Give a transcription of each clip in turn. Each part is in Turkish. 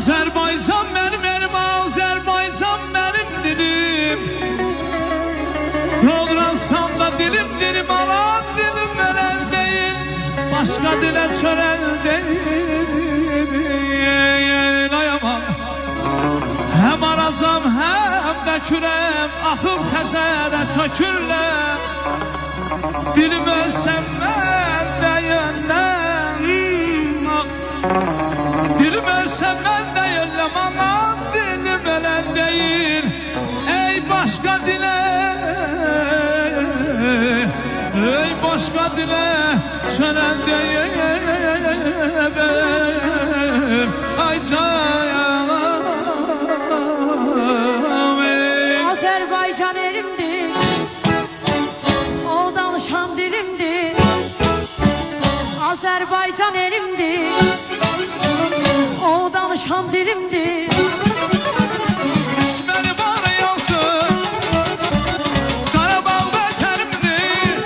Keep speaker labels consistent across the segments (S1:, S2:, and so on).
S1: Azerbaycan benim elim, Azerbaycan benim dilim. Doğransan da dilim, alan dilim veren değil. Başka dile çören değil. Ayamam. Hem arazam hem de kürem, akıp hezere tökürler. Dilim ölsem ben de yönlem. Dilim ölsem ben de yönlem, aman dilim ölen değil. Ey başka dile, ey başka dile çören değil. Ay canım,
S2: Azerbaycan elimdir, o danışan dilimdir. Azerbaycan elimdir, o danışan dilimdir.
S1: düşməni var yansın, Qarabağ vətənimdir.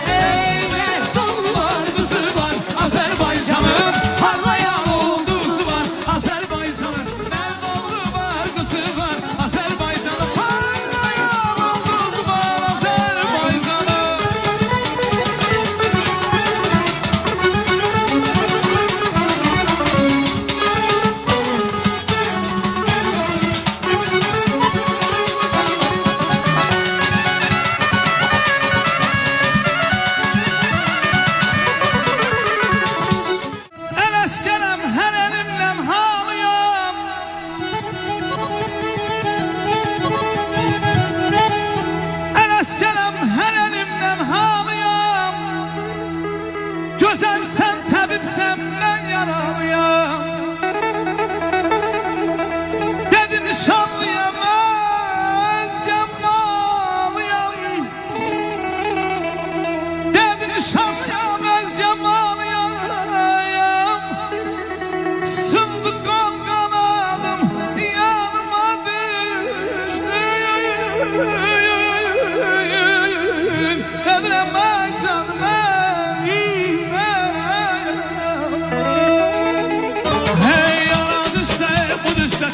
S1: Ey Məhdular qızı var, Azərbaycanın parlayan ulduzu var. Azərbaycanın Məhdulı var, qızı var, Azərbaycanın parlayan ulduzu var. Azərbaycanın el əsgərəm, hər əlimdən halıyam. El əsgərəm, hər əlimdən halıyam. Gözəlsən, təbibsən, mən yaralıyam. Dedi nişanlıyam, özgəm malıyam. Dedi nişanlıyam, özgəm malıyam. Sındı kanadım, yanıma düştü. Edirəm ay canım, hey yaraz üstə, bu düşdə